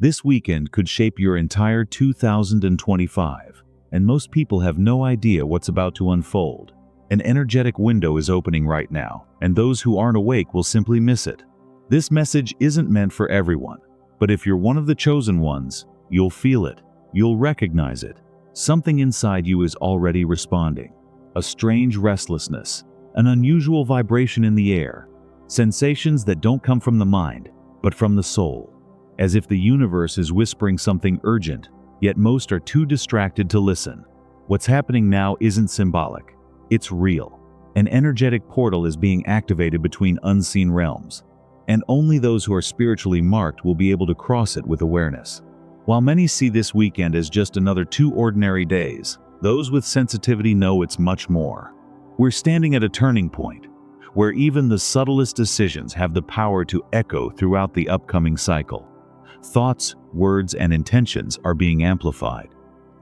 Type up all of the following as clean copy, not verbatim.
This weekend could shape your entire 2025, and most people have no idea what's about to unfold. An energetic window is opening right now, and those who aren't awake will simply miss it. This message isn't meant for everyone, but if you're one of the chosen ones, you'll feel it, you'll recognize it. Something inside you is already responding. A strange restlessness, an unusual vibration in the air, sensations that don't come from the mind, but from the soul. As if the universe is whispering something urgent, yet most are too distracted to listen. What's happening now isn't symbolic. It's real. An energetic portal is being activated between unseen realms, and only those who are spiritually marked will be able to cross it with awareness. While many see this weekend as just another 2 ordinary days, those with sensitivity know it's much more. We're standing at a turning point, where even the subtlest decisions have the power to echo throughout the upcoming cycle. Thoughts, words, and intentions are being amplified.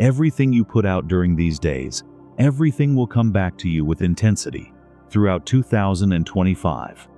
Everything you put out during these days, everything will come back to you with intensity throughout 2025.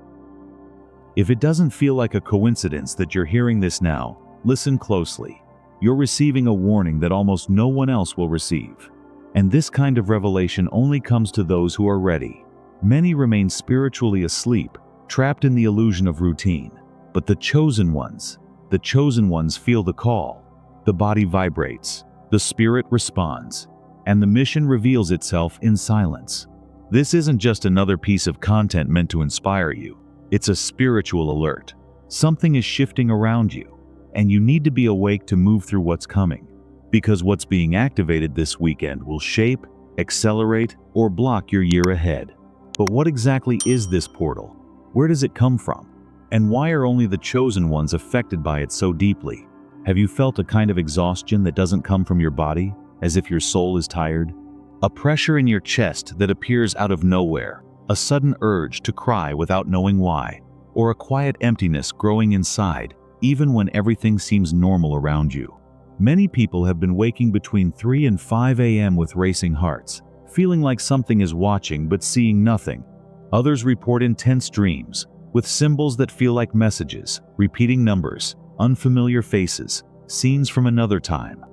If it doesn't feel like a coincidence that you're hearing this now, listen closely. You're receiving a warning that almost no one else will receive. And this kind of revelation only comes to those who are ready. Many remain spiritually asleep, trapped in the illusion of routine. But the chosen ones feel the call. The body vibrates, the spirit responds, and the mission reveals itself in silence. This isn't just another piece of content meant to inspire you. It's a spiritual alert. Something is shifting around you, and you need to be awake to move through what's coming. Because what's being activated this weekend will shape, accelerate, or block your year ahead. But what exactly is this portal? Where does it come from? And why are only the chosen ones affected by it so deeply? Have you felt a kind of exhaustion that doesn't come from your body, as if your soul is tired? A pressure in your chest that appears out of nowhere, a sudden urge to cry without knowing why, or a quiet emptiness growing inside, even when everything seems normal around you. Many people have been waking between 3 and 5 a.m. with racing hearts, feeling like something is watching but seeing nothing. Others report intense dreams, with symbols that feel like messages, repeating numbers, unfamiliar faces, scenes from another time.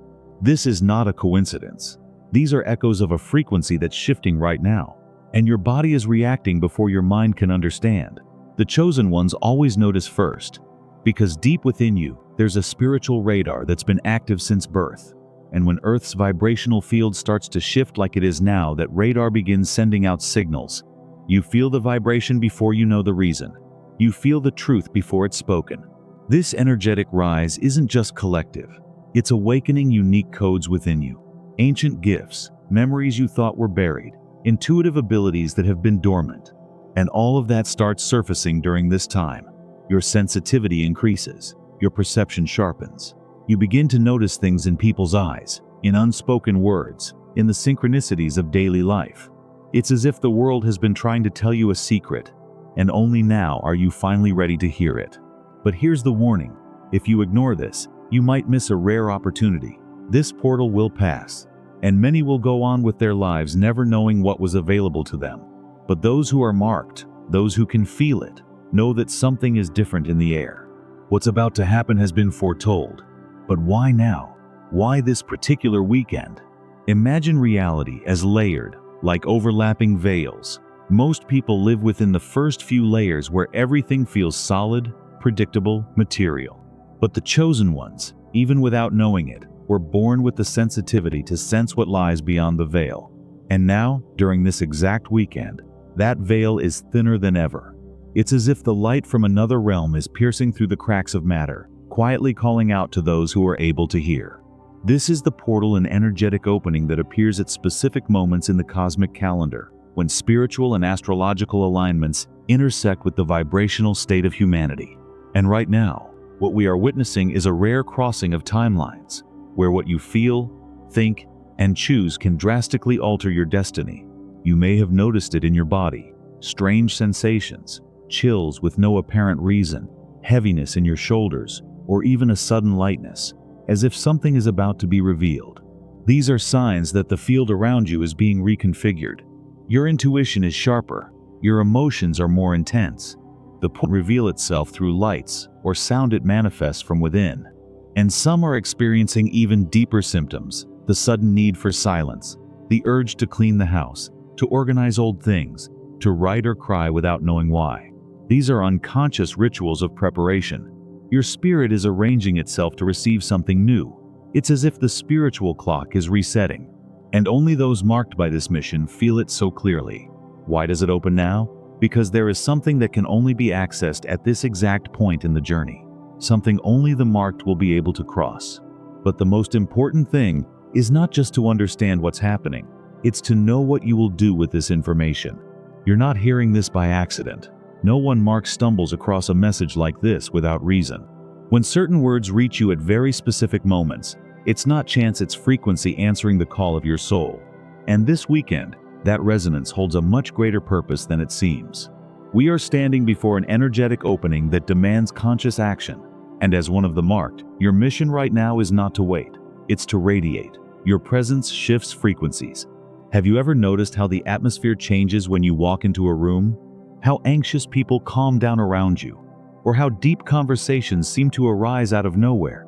This is not a coincidence. These are echoes of a frequency that's shifting right now, and your body is reacting before your mind can understand. The chosen ones always notice first, because deep within you, there's a spiritual radar that's been active since birth. And when Earth's vibrational field starts to shift like it is now, that radar begins sending out signals. You feel the vibration before you know the reason. You feel the truth before it's spoken. This energetic rise isn't just collective. It's awakening unique codes within you. Ancient gifts, memories you thought were buried, intuitive abilities that have been dormant. And all of that starts surfacing during this time. Your sensitivity increases. Your perception sharpens. You begin to notice things in people's eyes, in unspoken words, in the synchronicities of daily life. It's as if the world has been trying to tell you a secret, and only now are you finally ready to hear it. But here's the warning. If you ignore this, you might miss a rare opportunity. This portal will pass, and many will go on with their lives never knowing what was available to them. But those who are marked, those who can feel it, know that something is different in the air. What's about to happen has been foretold. But why now? Why this particular weekend? Imagine reality as layered, like overlapping veils. Most people live within the first few layers where everything feels solid, predictable, material. But the chosen ones, even without knowing it, were born with the sensitivity to sense what lies beyond the veil. And now, during this exact weekend, that veil is thinner than ever. It's as if the light from another realm is piercing through the cracks of matter, quietly calling out to those who are able to hear. This is the portal and energetic opening that appears at specific moments in the cosmic calendar, when spiritual and astrological alignments intersect with the vibrational state of humanity. And right now, what we are witnessing is a rare crossing of timelines, where what you feel, think, and choose can drastically alter your destiny. You may have noticed it in your body: strange sensations, chills with no apparent reason, heaviness in your shoulders, or even a sudden lightness, as if something is about to be revealed. These are signs that the field around you is being reconfigured. Your intuition is sharper, your emotions are more intense. The point reveal itself through lights or sound it manifests from within. And some are experiencing even deeper symptoms: the sudden need for silence, the urge to clean the house, to organize old things, to write or cry without knowing why. These are unconscious rituals of preparation. Your spirit is arranging itself to receive something new. It's as if the spiritual clock is resetting. And only those marked by this mission feel it so clearly. Why does it open now? Because there is something that can only be accessed at this exact point in the journey. Something only the marked will be able to cross. But the most important thing is not just to understand what's happening. It's to know what you will do with this information. You're not hearing this by accident. No one marked stumbles across a message like this without reason. When certain words reach you at very specific moments, it's not chance, it's frequency answering the call of your soul. And this weekend, that resonance holds a much greater purpose than it seems. We are standing before an energetic opening that demands conscious action. And as one of the marked, your mission right now is not to wait. It's to radiate. Your presence shifts frequencies. Have you ever noticed how the atmosphere changes when you walk into a room? How anxious people calm down around you? Or how deep conversations seem to arise out of nowhere?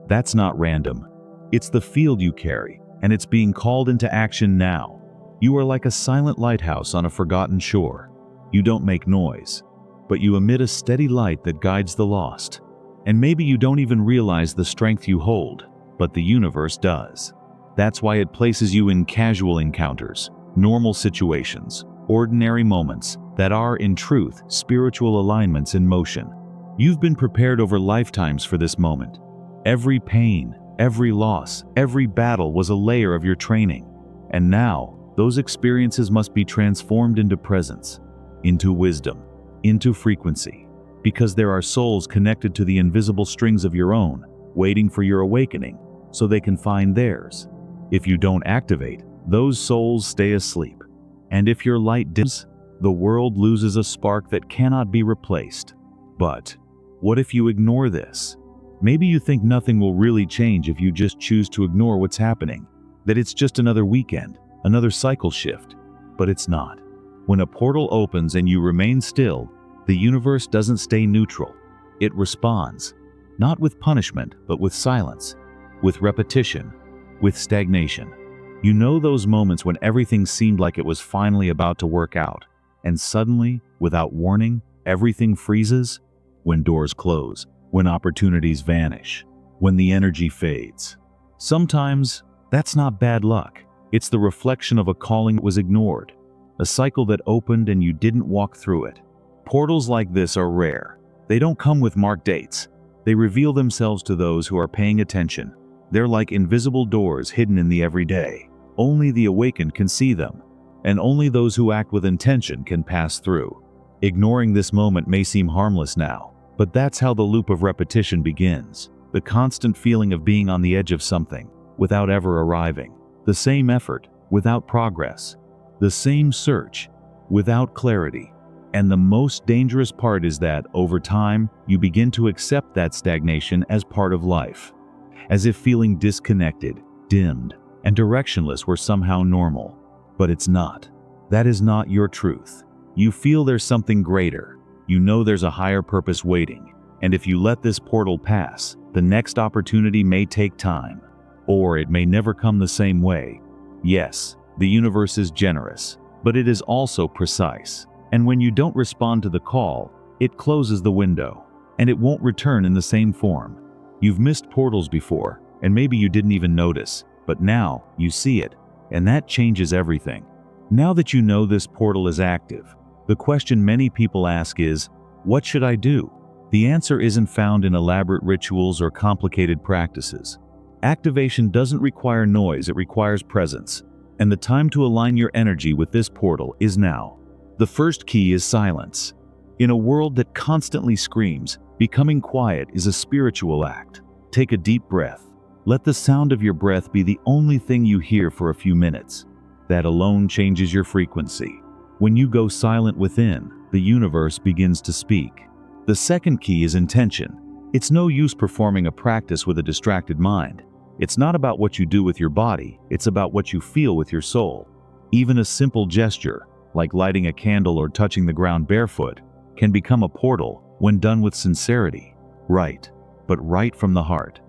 That's not random. It's the field you carry, and it's being called into action now. You are like a silent lighthouse on a forgotten shore. You don't make noise, but you emit a steady light that guides the lost. And maybe you don't even realize the strength you hold, but the universe does. That's why it places you in casual encounters, normal situations, ordinary moments that are, in truth, spiritual alignments in motion. You've been prepared over lifetimes for this moment. Every pain, every loss, every battle was a layer of your training. And now, those experiences must be transformed into presence, into wisdom, into frequency. Because there are souls connected to the invisible strings of your own, waiting for your awakening, so they can find theirs. If you don't activate, those souls stay asleep. And if your light dims, the world loses a spark that cannot be replaced. But what if you ignore this? Maybe you think nothing will really change if you just choose to ignore what's happening, that it's just another weekend, another cycle shift. But it's not. When a portal opens and you remain still, the universe doesn't stay neutral. It responds, not with punishment, but with silence, with repetition, with stagnation. You know those moments when everything seemed like it was finally about to work out, and suddenly, without warning, everything freezes? When doors close, when opportunities vanish, when the energy fades. Sometimes, that's not bad luck. It's the reflection of a calling that was ignored, a cycle that opened and you didn't walk through it. Portals like this are rare. They don't come with marked dates. They reveal themselves to those who are paying attention. They're like invisible doors hidden in the everyday. Only the awakened can see them, and only those who act with intention can pass through. Ignoring this moment may seem harmless now, but that's how the loop of repetition begins. The constant feeling of being on the edge of something, without ever arriving. The same effort, without progress. The same search, without clarity. And the most dangerous part is that, over time, you begin to accept that stagnation as part of life. As if feeling disconnected, dimmed, and directionless were somehow normal. But it's not. That is not your truth. You feel there's something greater. You know there's a higher purpose waiting. And if you let this portal pass, the next opportunity may take time. Or it may never come the same way. Yes, the universe is generous, but it is also precise. And when you don't respond to the call, it closes the window, and it won't return in the same form. You've missed portals before, and maybe you didn't even notice, but now you see it, and that changes everything. Now that you know this portal is active, the question many people ask is, what should I do? The answer isn't found in elaborate rituals or complicated practices. Activation doesn't require noise, it requires presence. And the time to align your energy with this portal is now. The first key is silence. In a world that constantly screams, becoming quiet is a spiritual act. Take a deep breath. Let the sound of your breath be the only thing you hear for a few minutes. That alone changes your frequency. When you go silent within, the universe begins to speak. The second key is intention. It's no use performing a practice with a distracted mind. It's not about what you do with your body, it's about what you feel with your soul. Even a simple gesture, like lighting a candle or touching the ground barefoot, can become a portal when done with sincerity. Right. but right from the heart.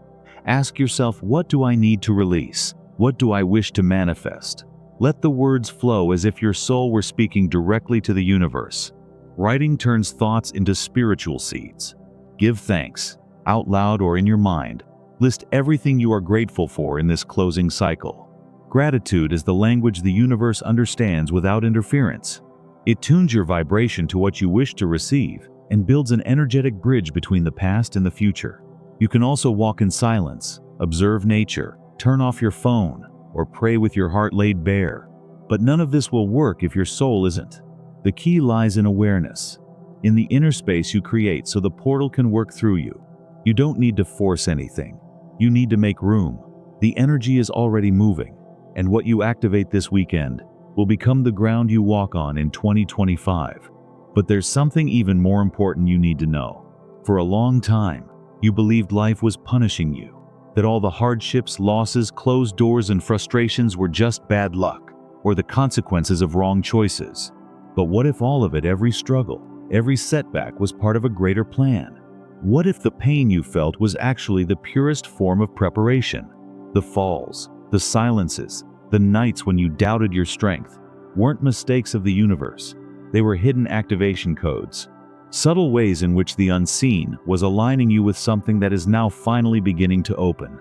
Ask yourself, what do I need to release? What do I wish to manifest? Let the words flow as if your soul were speaking directly to the universe. Writing turns thoughts into spiritual seeds. Give thanks, out loud or in your mind. List everything you are grateful for in this closing cycle. Gratitude is the language the universe understands without interference. It tunes your vibration to what you wish to receive and builds an energetic bridge between the past and the future. You can also walk in silence, observe nature, turn off your phone, or pray with your heart laid bare. But none of this will work if your soul isn't. The key lies in awareness, in the inner space you create so the portal can work through you. You don't need to force anything. You need to make room. The energy is already moving, and what you activate this weekend will become the ground you walk on in 2025. But there's something even more important you need to know. For a long time, you believed life was punishing you, that all the hardships, losses, closed doors, and frustrations were just bad luck, or the consequences of wrong choices. But what if all of it, every struggle, every setback, was part of a greater plan? What if the pain you felt was actually the purest form of preparation? The falls, the silences, the nights when you doubted your strength weren't mistakes of the universe. They were hidden activation codes, subtle ways in which the unseen was aligning you with something that is now finally beginning to open.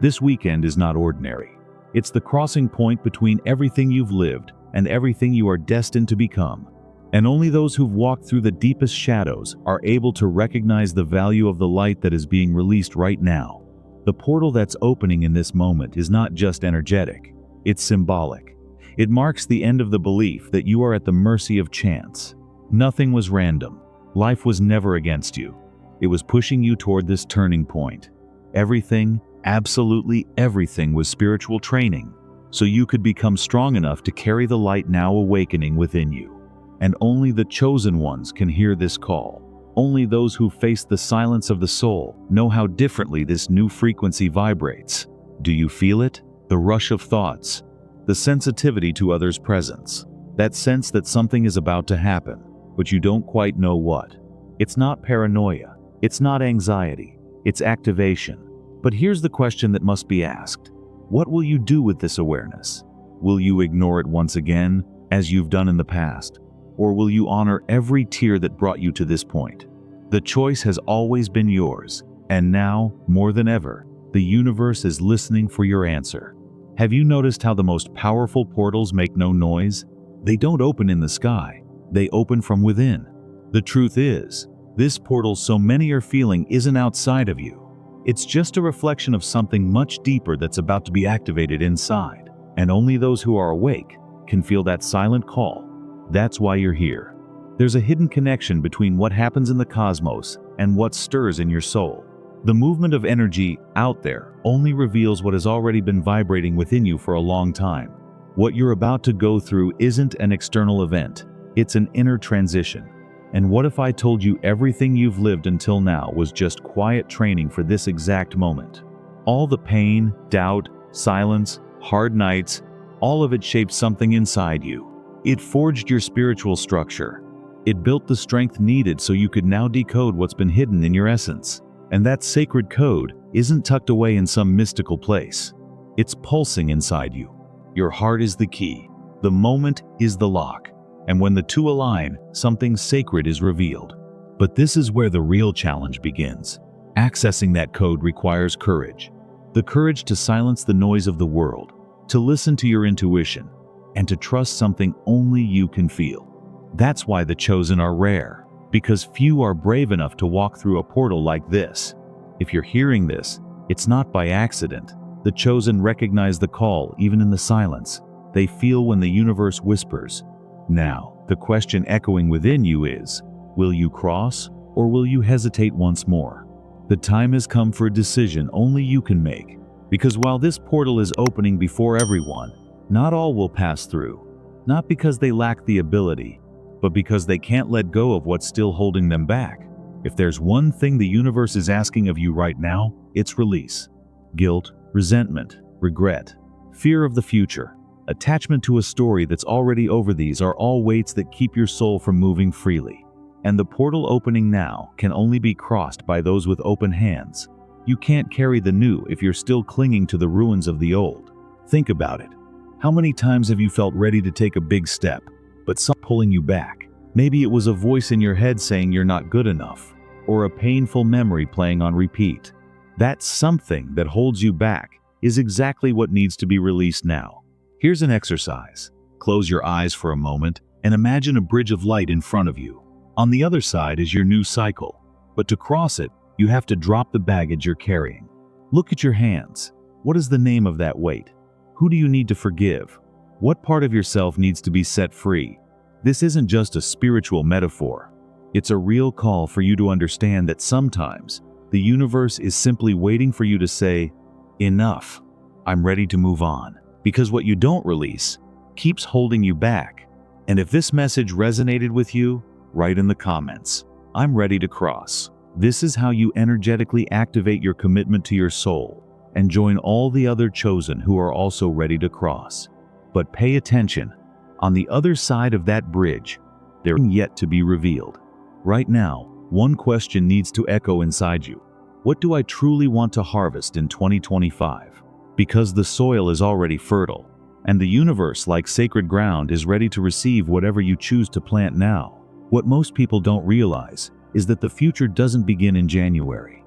This weekend is not ordinary. It's the crossing point between everything you've lived and everything you are destined to become. And only those who've walked through the deepest shadows are able to recognize the value of the light that is being released right now. The portal that's opening in this moment is not just energetic, it's symbolic. It marks the end of the belief that you are at the mercy of chance. Nothing was random. Life was never against you. It was pushing you toward this turning point. Everything, absolutely everything, was spiritual training, so you could become strong enough to carry the light now awakening within you. And only the chosen ones can hear this call. Only those who face the silence of the soul know how differently this new frequency vibrates. Do you feel it? The rush of thoughts, the sensitivity to others' presence, that sense that something is about to happen, but you don't quite know what. It's not paranoia, it's not anxiety, it's activation. But here's the question that must be asked. What will you do with this awareness? Will you ignore it once again, as you've done in the past? Or will you honor every tear that brought you to this point? The choice has always been yours, and now, more than ever, the universe is listening for your answer. Have you noticed how the most powerful portals make no noise? They don't open in the sky, they open from within. The truth is, this portal so many are feeling isn't outside of you. It's just a reflection of something much deeper that's about to be activated inside. And only those who are awake can feel that silent call. That's why you're here. There's a hidden connection between what happens in the cosmos and what stirs in your soul. The movement of energy out there only reveals what has already been vibrating within you for a long time. What you're about to go through isn't an external event, it's an inner transition. And what if I told you everything you've lived until now was just quiet training for this exact moment? All the pain, doubt, silence, hard nights, all of it shaped something inside you. It forged your spiritual structure. It built the strength needed so you could now decode what's been hidden in your essence. And that sacred code isn't tucked away in some mystical place. It's pulsing inside you. Your heart is the key. The moment is the lock. And when the two align, something sacred is revealed. But this is where the real challenge begins. Accessing that code requires courage. The courage to silence the noise of the world, to listen to your intuition, and to trust something only you can feel. That's why the chosen are rare, because few are brave enough to walk through a portal like this. If you're hearing this, it's not by accident. The chosen recognize the call even in the silence. They feel when the universe whispers. Now, the question echoing within you is, will you cross, or will you hesitate once more? The time has come for a decision only you can make, because while this portal is opening before everyone, not all will pass through, not because they lack the ability, but because they can't let go of what's still holding them back. If there's one thing the universe is asking of you right now, it's release. Guilt, resentment, regret, fear of the future, attachment to a story that's already over, these are all weights that keep your soul from moving freely. And the portal opening now can only be crossed by those with open hands. You can't carry the new if you're still clinging to the ruins of the old. Think about it. How many times have you felt ready to take a big step, but something pulling you back? Maybe it was a voice in your head saying you're not good enough, or a painful memory playing on repeat. That something that holds you back is exactly what needs to be released now. Here's an exercise. Close your eyes for a moment and imagine a bridge of light in front of you. On the other side is your new cycle, but to cross it, you have to drop the baggage you're carrying. Look at your hands. What is the name of that weight? Who do you need to forgive? What part of yourself needs to be set free? This isn't just a spiritual metaphor. It's a real call for you to understand that sometimes the universe is simply waiting for you to say, "Enough. I'm ready to move on." Because what you don't release keeps holding you back. And if this message resonated with you, write in the comments, "I'm ready to cross." This is how you energetically activate your commitment to your soul and join all the other chosen who are also ready to cross. But pay attention. On the other side of that bridge, there is yet to be revealed. Right now, one question needs to echo inside you. What do I truly want to harvest in 2025? Because the soil is already fertile, and the universe, like sacred ground, is ready to receive whatever you choose to plant now. What most people don't realize is that the future doesn't begin in January.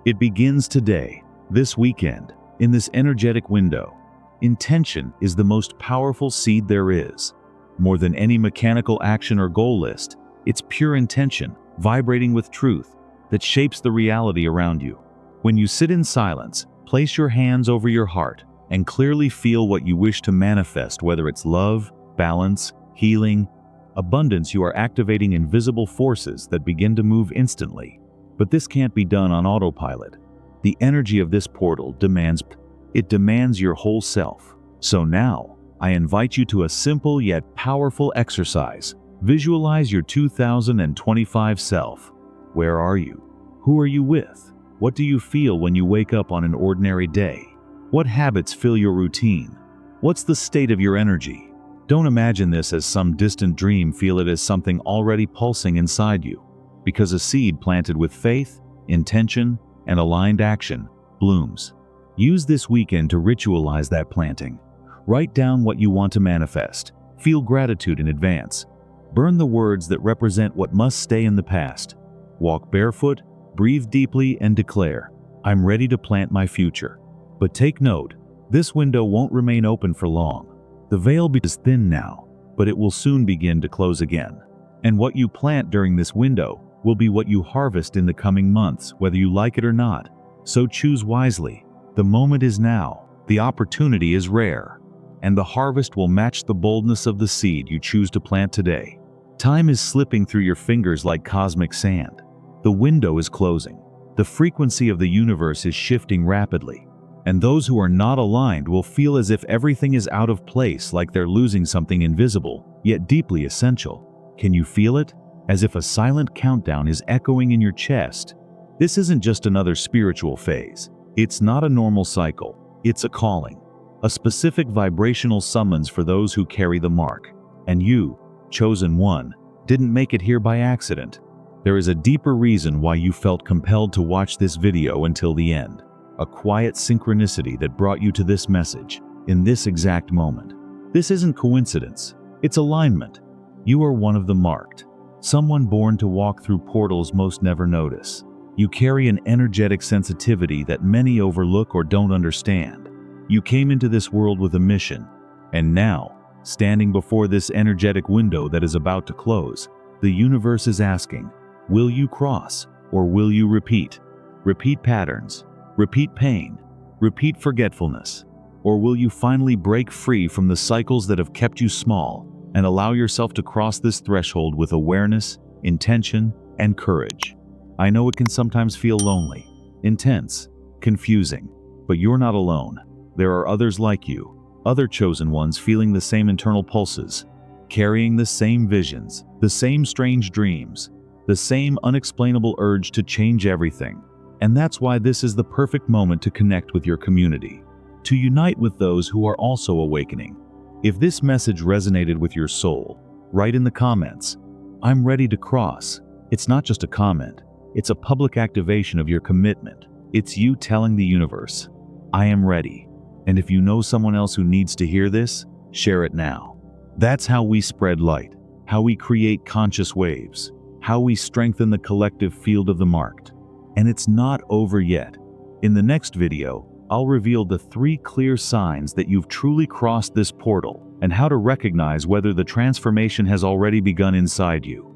It begins today, this weekend, in this energetic window. Intention is the most powerful seed there is. More than any mechanical action or goal list, it's pure intention, vibrating with truth, that shapes the reality around you. When you sit in silence, place your hands over your heart and clearly feel what you wish to manifest, whether it's love, balance, healing, abundance. You are activating invisible forces that begin to move instantly. But this can't be done on autopilot. The energy of this portal demands your whole self. So now, I invite you to a simple yet powerful exercise. Visualize your 2025 self. Where are you? Who are you with? What do you feel when you wake up on an ordinary day? What habits fill your routine? What's the state of your energy? Don't imagine this as some distant dream. Feel it as something already pulsing inside you. Because a seed planted with faith, intention, and aligned action blooms. Use this weekend to ritualize that planting. Write down what you want to manifest. Feel gratitude in advance. Burn the words that represent what must stay in the past. Walk barefoot, breathe deeply, and declare, "I'm ready to plant my future." But take note, this window won't remain open for long. The veil is thin now, but it will soon begin to close again. And what you plant during this window will be what you harvest in the coming months, whether you like it or not. So choose wisely. The moment is now. The opportunity is rare. And the harvest will match the boldness of the seed you choose to plant today. Time is slipping through your fingers like cosmic sand. The window is closing. The frequency of the universe is shifting rapidly. And those who are not aligned will feel as if everything is out of place, like they're losing something invisible, yet deeply essential. Can you feel it? As if a silent countdown is echoing in your chest. This isn't just another spiritual phase. It's not a normal cycle. It's a calling. A specific vibrational summons for those who carry the mark. And you, chosen one, didn't make it here by accident. There is a deeper reason why you felt compelled to watch this video until the end. A quiet synchronicity that brought you to this message, in this exact moment. This isn't coincidence, it's alignment. You are one of the marked. Someone born to walk through portals most never notice. You carry an energetic sensitivity that many overlook or don't understand. You came into this world with a mission, and now, standing before this energetic window that is about to close, the universe is asking, will you cross, or will you repeat? Repeat patterns. Repeat pain, repeat forgetfulness, or will you finally break free from the cycles that have kept you small and allow yourself to cross this threshold with awareness, intention, and courage? I know it can sometimes feel lonely, intense, confusing, but you're not alone. There are others like you, other chosen ones feeling the same internal pulses, carrying the same visions, the same strange dreams, the same unexplainable urge to change everything. And that's why this is the perfect moment to connect with your community, to unite with those who are also awakening. If this message resonated with your soul, write in the comments, "I'm ready to cross." It's not just a comment. It's a public activation of your commitment. It's you telling the universe, "I am ready." And if you know someone else who needs to hear this, share it now. That's how we spread light, how we create conscious waves, how we strengthen the collective field of the marked. And it's not over yet. In the next video, I'll reveal the 3 clear signs that you've truly crossed this portal and how to recognize whether the transformation has already begun inside you.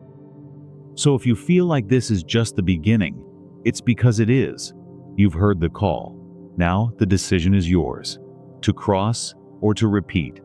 So if you feel like this is just the beginning, it's because it is. You've heard the call. Now the decision is yours, to cross or to repeat.